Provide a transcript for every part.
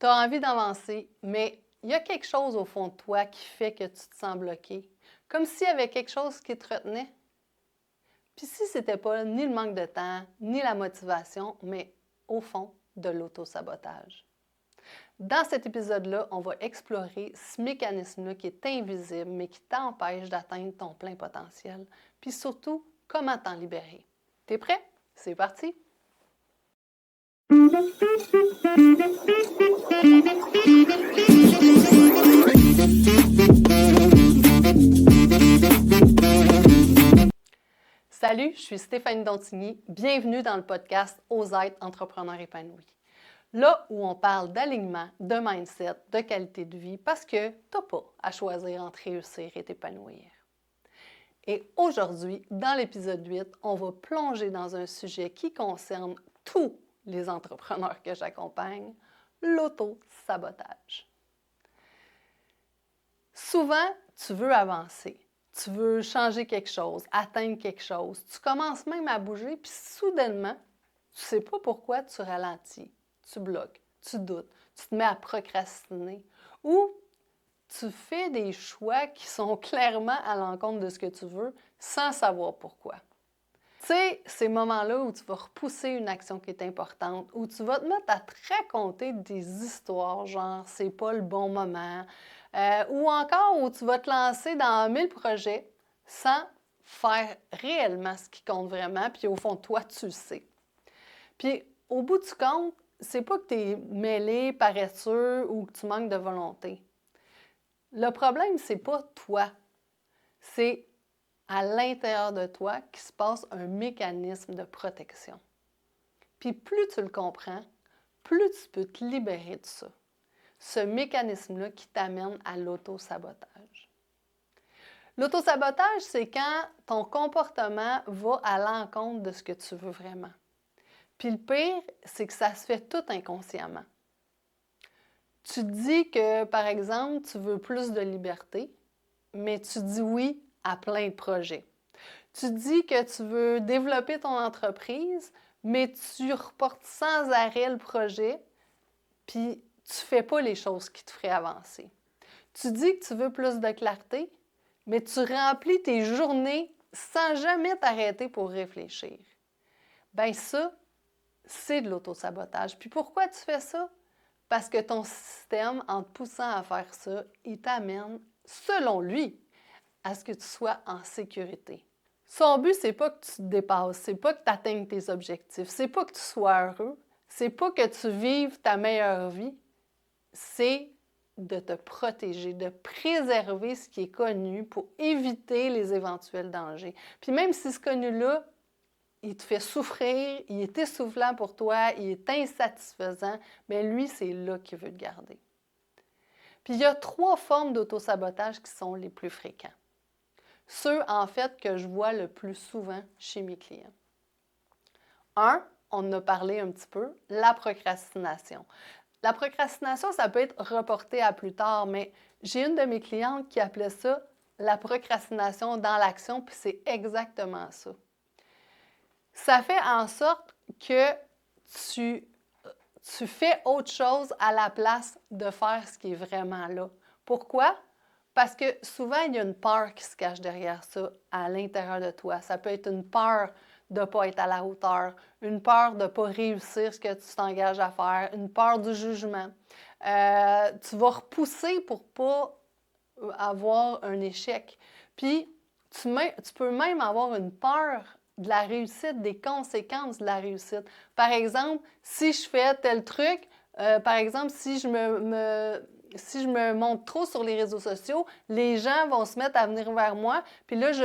Tu as envie d'avancer, mais il y a quelque chose au fond de toi qui fait que tu te sens bloqué. Comme s'il y avait quelque chose qui te retenait. Puis si ce n'était pas ni le manque de temps, ni la motivation, mais au fond, de l'auto-sabotage. Dans cet épisode-là, on va explorer ce mécanisme-là qui est invisible, mais qui t'empêche d'atteindre ton plein potentiel. Puis surtout, comment t'en libérer. T'es prêt? C'est parti! Salut, je suis Stéphanie Dontigny. Bienvenue dans le podcast Ose être entrepreneur épanoui. Là où on parle d'alignement, de mindset, de qualité de vie, parce que tu n'as pas à choisir entre réussir et t'épanouir. Et aujourd'hui, dans l'épisode 8, on va plonger dans un sujet qui concerne tous les entrepreneurs que j'accompagne, l'auto-sabotage. Souvent, tu veux avancer, tu veux changer quelque chose, atteindre quelque chose, tu commences même à bouger, puis soudainement, tu ne sais pas pourquoi tu ralentis, tu bloques, tu doutes, tu te mets à procrastiner ou tu fais des choix qui sont clairement à l'encontre de ce que tu veux sans savoir pourquoi. Tu sais, ces moments-là où tu vas repousser une action qui est importante, où tu vas te mettre à te raconter des histoires, genre c'est pas le bon moment, ou encore où tu vas te lancer dans 1000 projets sans faire réellement ce qui compte vraiment, puis au fond de toi, tu le sais. Puis au bout du compte, c'est pas que tu es mêlé, paresseux ou que tu manques de volonté. Le problème, c'est pas toi, c'est à l'intérieur de toi qu'il se passe un mécanisme de protection. Puis plus tu le comprends, plus tu peux te libérer de ça. Ce mécanisme-là qui t'amène à l'auto-sabotage. L'auto-sabotage, c'est quand ton comportement va à l'encontre de ce que tu veux vraiment. Puis le pire, c'est que ça se fait tout inconsciemment. Tu dis que, par exemple, tu veux plus de liberté, mais tu dis oui à plein de projets. Tu dis que tu veux développer ton entreprise, mais tu reportes sans arrêt le projet, puis tu ne fais pas les choses qui te feraient avancer. Tu dis que tu veux plus de clarté, mais tu remplis tes journées sans jamais t'arrêter pour réfléchir. Bien ça, c'est de l'autosabotage. Puis pourquoi tu fais ça? Parce que ton système, en te poussant à faire ça, il t'amène, selon lui, à ce que tu sois en sécurité. Son but, c'est pas que tu te dépasses, c'est pas que tu atteignes tes objectifs, c'est pas que tu sois heureux, c'est pas que tu vives ta meilleure vie, c'est de te protéger, de préserver ce qui est connu pour éviter les éventuels dangers. Puis même si ce connu-là, il te fait souffrir, il est essoufflant pour toi, il est insatisfaisant, bien lui, c'est là qu'il veut te garder. Puis il y a 3 formes d'autosabotage qui sont les plus fréquents. Ceux, en fait, que je vois le plus souvent chez mes clients. 1, on en a parlé un petit peu, la procrastination. La procrastination, ça peut être reporté à plus tard, mais j'ai une de mes clientes qui appelait ça la procrastination dans l'action, puis c'est exactement ça. Ça fait en sorte que tu fais autre chose à la place de faire ce qui est vraiment là. Pourquoi? Parce que souvent, il y a une peur qui se cache derrière ça à l'intérieur de toi. Ça peut être une peur de ne pas être à la hauteur, une peur de ne pas réussir ce que tu t'engages à faire, une peur du jugement. Tu vas repousser pour ne pas avoir un échec. Puis, tu peux même avoir une peur de la réussite, des conséquences de la réussite. Par exemple, si je fais tel truc, par exemple, si je me montre trop sur les réseaux sociaux, les gens vont se mettre à venir vers moi, puis là, je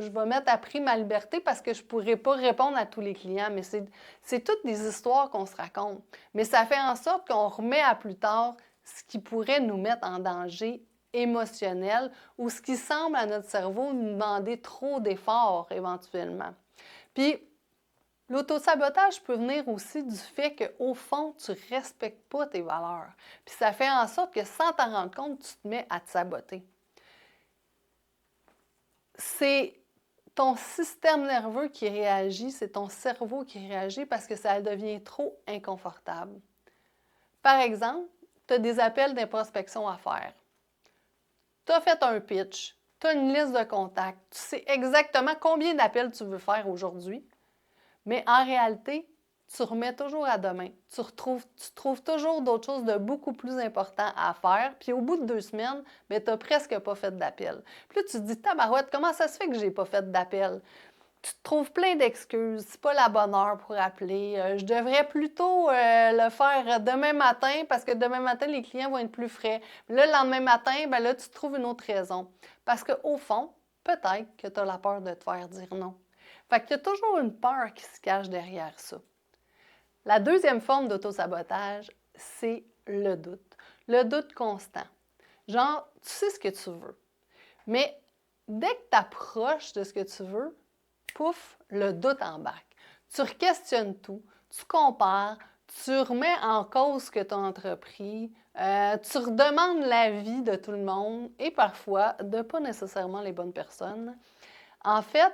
vais mettre à prix ma liberté parce que je ne pourrai pas répondre à tous les clients. Mais c'est toutes des histoires qu'on se raconte. Mais ça fait en sorte qu'on remet à plus tard ce qui pourrait nous mettre en danger émotionnel ou ce qui semble à notre cerveau nous demander trop d'efforts éventuellement. Puis, l'autosabotage peut venir aussi du fait qu'au fond, tu ne respectes pas tes valeurs. Puis ça fait en sorte que sans t'en rendre compte, tu te mets à te saboter. C'est ton système nerveux qui réagit, c'est ton cerveau qui réagit parce que ça devient trop inconfortable. Par exemple, tu as des appels d'introspection à faire. Tu as fait un pitch, tu as une liste de contacts, tu sais exactement combien d'appels tu veux faire aujourd'hui, mais en réalité, tu remets toujours à demain. Tu trouves toujours d'autres choses de beaucoup plus important à faire, puis au bout de 2 semaines, tu n'as presque pas fait d'appel. Puis là, tu te dis, tabarouette, comment ça se fait que j'ai pas fait d'appel? Tu te trouves plein d'excuses, c'est pas la bonne heure pour appeler. Je devrais plutôt le faire demain matin parce que demain matin, les clients vont être plus frais. Là, le lendemain matin, ben là, tu trouves une autre raison. Parce qu'au fond, peut-être que tu as la peur de te faire dire non. Fait qu'il y a toujours une peur qui se cache derrière ça. La deuxième forme d'autosabotage, c'est le doute. Le doute constant. Genre, tu sais ce que tu veux, mais dès que tu approches de ce que tu veux, pouf, le doute embarque. Tu re-questionnes tout, tu compares, tu remets en cause ce que tu as entrepris, tu redemandes l'avis de tout le monde et parfois de pas nécessairement les bonnes personnes. En fait,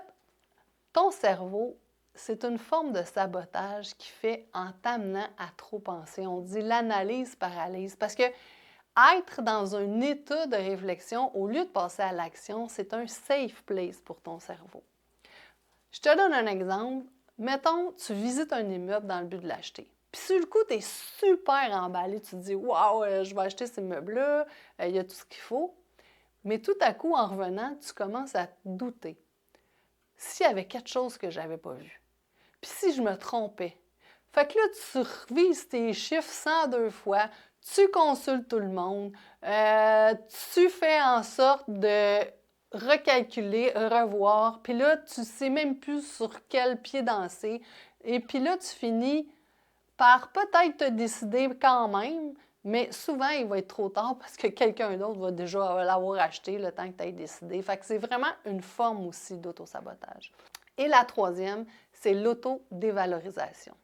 ton cerveau, c'est une forme de sabotage qui fait en t'amenant à trop penser. On dit l'analyse paralyse parce que être dans un état de réflexion au lieu de passer à l'action, c'est un safe place pour ton cerveau. Je te donne un exemple. Mettons, tu visites un immeuble dans le but de l'acheter. Puis sur le coup, tu es super emballé. Tu te dis, waouh, je vais acheter cet immeuble-là, il y a tout ce qu'il faut. Mais tout à coup, en revenant, tu commences à te douter. S'il y avait quelque chose que je n'avais pas vu. Puis si je me trompais. Fait que là, tu revises tes chiffres 102 fois, tu consultes tout le monde, tu fais en sorte de recalculer, revoir, puis là, tu sais même plus sur quel pied danser. Et puis là, tu finis par peut-être te décider quand même, mais souvent, il va être trop tard parce que quelqu'un d'autre va déjà l'avoir acheté le temps que tu aies décidé. Fait que c'est vraiment une forme aussi d'autosabotage. Et la troisième, c'est l'autodévalorisation.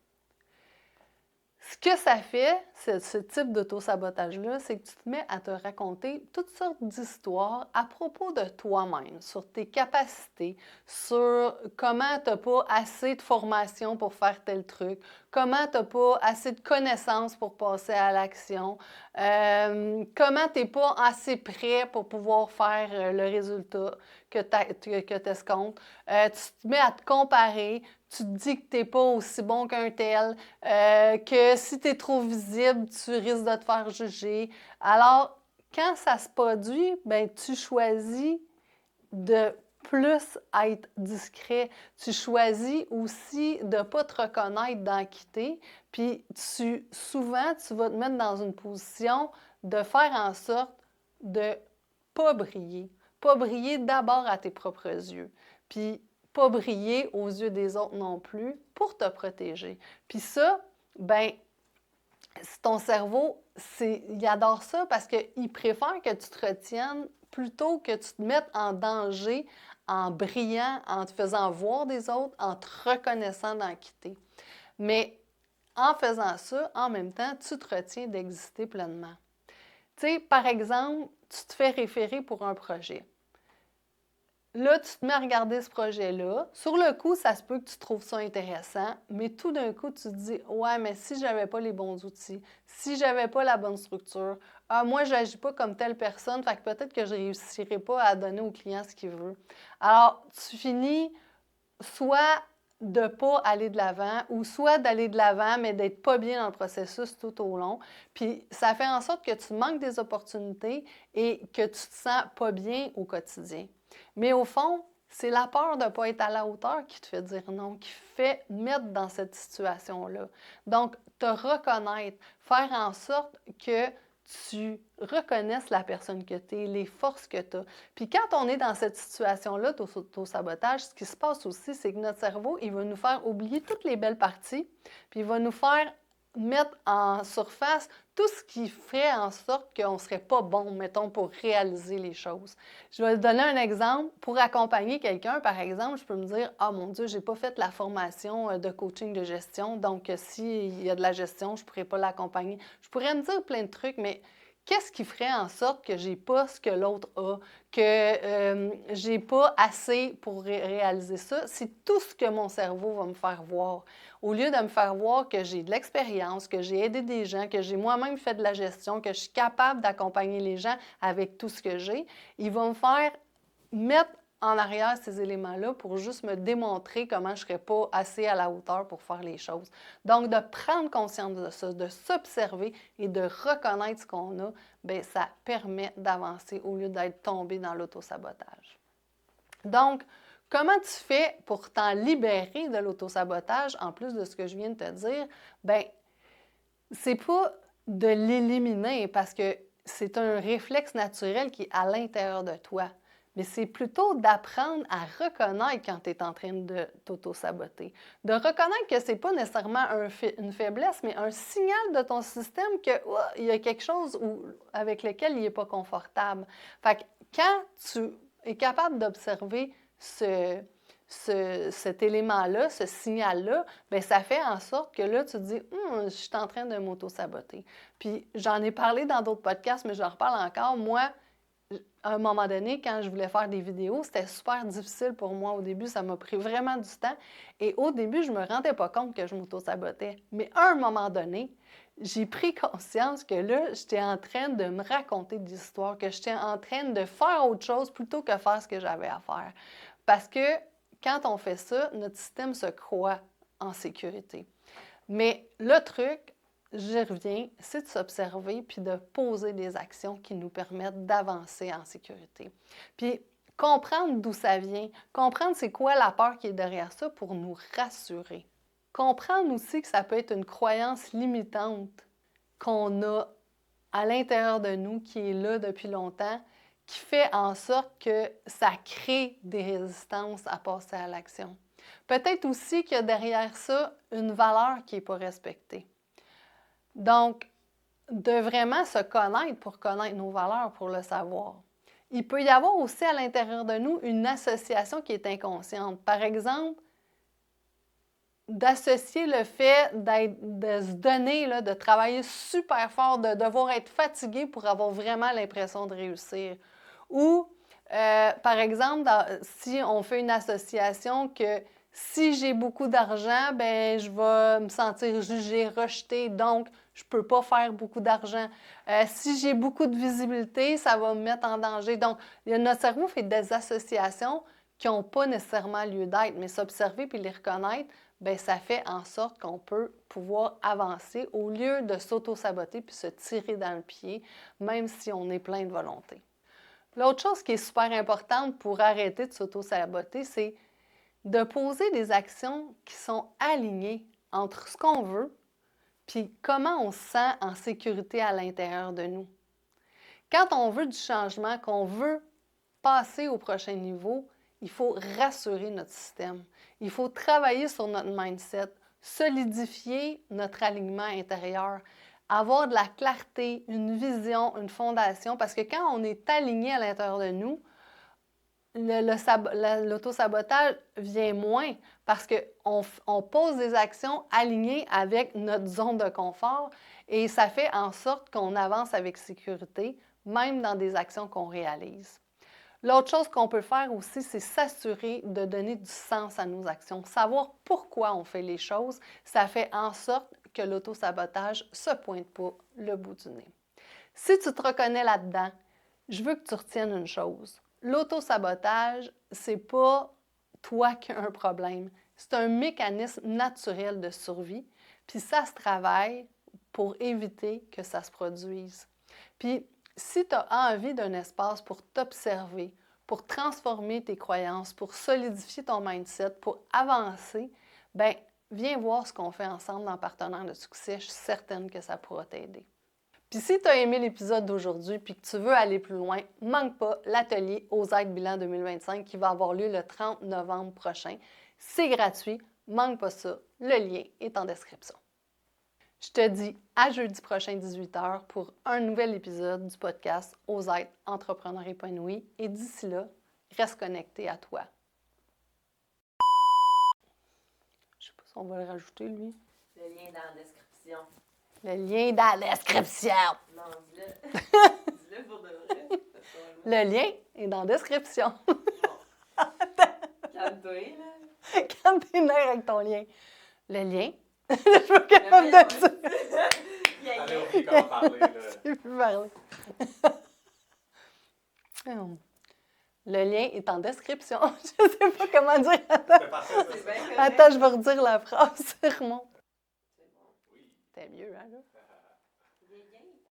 Ce que ça fait, ce type d'auto-sabotage-là, c'est que tu te mets à te raconter toutes sortes d'histoires à propos de toi-même, sur tes capacités, sur comment tu n'as pas assez de formation pour faire tel truc, comment tu n'as pas assez de connaissances pour passer à l'action, comment tu n'es pas assez prêt pour pouvoir faire le résultat que tu escomptes. Tu te mets à te comparer, tu te dis que tu n'es pas aussi bon qu'un tel, que si tu es trop visible, tu risques de te faire juger. Alors, quand ça se produit, ben, tu choisis de plus être discret. Tu choisis aussi de ne pas te reconnaître dans qui t'es, puis souvent, tu vas te mettre dans une position de faire en sorte de ne pas briller. Pas briller d'abord à tes propres yeux. Puis pas briller aux yeux des autres non plus pour te protéger. Puis ça, ben, ton cerveau, il adore ça parce qu'il préfère que tu te retiennes plutôt que tu te mettes en danger en brillant, en te faisant voir des autres, en te reconnaissant dans qui t'es. Mais en faisant ça, en même temps, tu te retiens d'exister pleinement. Tu sais, par exemple, tu te fais référer pour un projet. Là, tu te mets à regarder ce projet-là. Sur le coup, ça se peut que tu trouves ça intéressant, mais tout d'un coup, tu te dis « Ouais, mais si j'avais pas les bons outils, si j'avais pas la bonne structure, moi, je n'agis pas comme telle personne, fait que peut-être que je ne réussirais pas à donner au client ce qu'il veut. » Alors, tu finis soit de ne pas aller de l'avant ou soit d'aller de l'avant, mais d'être pas bien dans le processus tout au long. Puis ça fait en sorte que tu manques des opportunités et que tu te sens pas bien au quotidien. Mais au fond, c'est la peur de ne pas être à la hauteur qui te fait dire non, qui fait mettre dans cette situation-là. Donc, te reconnaître, faire en sorte que tu reconnaisses la personne que tu es, les forces que tu as. Puis quand on est dans cette situation-là d'auto-sabotage, ce qui se passe aussi, c'est que notre cerveau, il va nous faire oublier toutes les belles parties, puis il va nous faire mettre en surface tout ce qui ferait en sorte qu'on ne serait pas bon, mettons, pour réaliser les choses. Je vais te donner un exemple. Pour accompagner quelqu'un, par exemple, je peux me dire « Ah mon Dieu, je n'ai pas fait la formation de coaching de gestion, donc s'il y a de la gestion, je ne pourrais pas l'accompagner. » Je pourrais me dire plein de trucs, mais qu'est-ce qui ferait en sorte que j'ai pas ce que l'autre a, que j'ai pas assez pour réaliser ça? C'est tout ce que mon cerveau va me faire voir. Au lieu de me faire voir que j'ai de l'expérience, que j'ai aidé des gens, que j'ai moi-même fait de la gestion, que je suis capable d'accompagner les gens avec tout ce que j'ai, il va me faire mettre en arrière ces éléments-là pour juste me démontrer comment je ne serais pas assez à la hauteur pour faire les choses. Donc, de prendre conscience de ça, de s'observer et de reconnaître ce qu'on a, bien, ça permet d'avancer au lieu d'être tombé dans l'autosabotage. Donc, comment tu fais pour t'en libérer de l'autosabotage, en plus de ce que je viens de te dire? Bien, c'est pas de l'éliminer parce que c'est un réflexe naturel qui est à l'intérieur de toi. Mais c'est plutôt d'apprendre à reconnaître quand tu es en train de t'auto-saboter. De reconnaître que ce n'est pas nécessairement une faiblesse, mais un signal de ton système qu'il y a quelque chose avec lequel il n'est pas confortable. Fait que quand tu es capable d'observer cet élément-là, ce signal-là, bien, ça fait en sorte que là, tu te dis je suis en train de m'auto-saboter. Puis j'en ai parlé dans d'autres podcasts, mais j'en reparle encore. Moi, à un moment donné, quand je voulais faire des vidéos, c'était super difficile pour moi au début. Ça m'a pris vraiment du temps. Et au début, je ne me rendais pas compte que je m'auto-sabotais. Mais à un moment donné, j'ai pris conscience que là, j'étais en train de me raconter des histoires, que j'étais en train de faire autre chose plutôt que faire ce que j'avais à faire. Parce que quand on fait ça, notre système se croit en sécurité. Mais le truc, j'y reviens, c'est de s'observer puis de poser des actions qui nous permettent d'avancer en sécurité. Puis comprendre d'où ça vient, comprendre c'est quoi la peur qui est derrière ça pour nous rassurer. Comprendre aussi que ça peut être une croyance limitante qu'on a à l'intérieur de nous, qui est là depuis longtemps, qui fait en sorte que ça crée des résistances à passer à l'action. Peut-être aussi qu'il y a derrière ça une valeur qui n'est pas respectée. Donc, de vraiment se connaître pour connaître nos valeurs, pour le savoir. Il peut y avoir aussi à l'intérieur de nous une association qui est inconsciente. Par exemple, d'associer le fait de se donner, là, de travailler super fort, de devoir être fatigué pour avoir vraiment l'impression de réussir. Ou, par exemple, si on fait une association que si j'ai beaucoup d'argent, ben je vais me sentir jugée, rejetée, donc je ne peux pas faire beaucoup d'argent. Si j'ai beaucoup de visibilité, ça va me mettre en danger. Donc, notre cerveau fait des associations qui n'ont pas nécessairement lieu d'être, mais s'observer puis les reconnaître, bien, ça fait en sorte qu'on peut pouvoir avancer au lieu de s'auto-saboter puis se tirer dans le pied, même si on est plein de volonté. L'autre chose qui est super importante pour arrêter de s'auto-saboter, c'est de poser des actions qui sont alignées entre ce qu'on veut puis comment on se sent en sécurité à l'intérieur de nous. Quand on veut du changement, qu'on veut passer au prochain niveau, il faut rassurer notre système. Il faut travailler sur notre mindset, solidifier notre alignement intérieur, avoir de la clarté, une vision, une fondation, parce que quand on est aligné à l'intérieur de nous, l'autosabotage vient moins parce qu'on pose des actions alignées avec notre zone de confort et ça fait en sorte qu'on avance avec sécurité, même dans des actions qu'on réalise. L'autre chose qu'on peut faire aussi, c'est s'assurer de donner du sens à nos actions. Savoir pourquoi on fait les choses, ça fait en sorte que l'autosabotage ne se pointe pas le bout du nez. Si tu te reconnais là-dedans, je veux que tu retiennes une chose. L'autosabotage, c'est pas toi qui as un problème. C'est un mécanisme naturel de survie, puis ça se travaille pour éviter que ça se produise. Puis, si tu as envie d'un espace pour t'observer, pour transformer tes croyances, pour solidifier ton mindset, pour avancer, bien, viens voir ce qu'on fait ensemble dans Partenaires de succès. Je suis certaine que ça pourra t'aider. Puis si tu as aimé l'épisode d'aujourd'hui puis que tu veux aller plus loin, manque pas l'atelier Ose-être Bilan 2025 qui va avoir lieu le 30 novembre prochain. C'est gratuit, manque pas ça. Le lien est en description. Je te dis à jeudi prochain 18h pour un nouvel épisode du podcast Ose-être Entrepreneur épanoui. Et d'ici là, reste connecté à toi. Je sais pas si on va le rajouter, lui. Le lien dans la description. Le lien dans la description. Non, dis-le. Dis-le pour de vrai. Le lien est dans la description. Calme-toi, là. Quand t'es nerf avec ton lien. Le lien. Je suis pas capable de dire. Allez, oublie comment parler, là. Je sais plus parler. Le lien est en description. Je sais pas comment dire. Attends, C'est parfait, ça. C'est bien correct. attends, je vais redire la phrase. Remonte. C'est bon. Oui. C'était mieux, hein, là? Les liens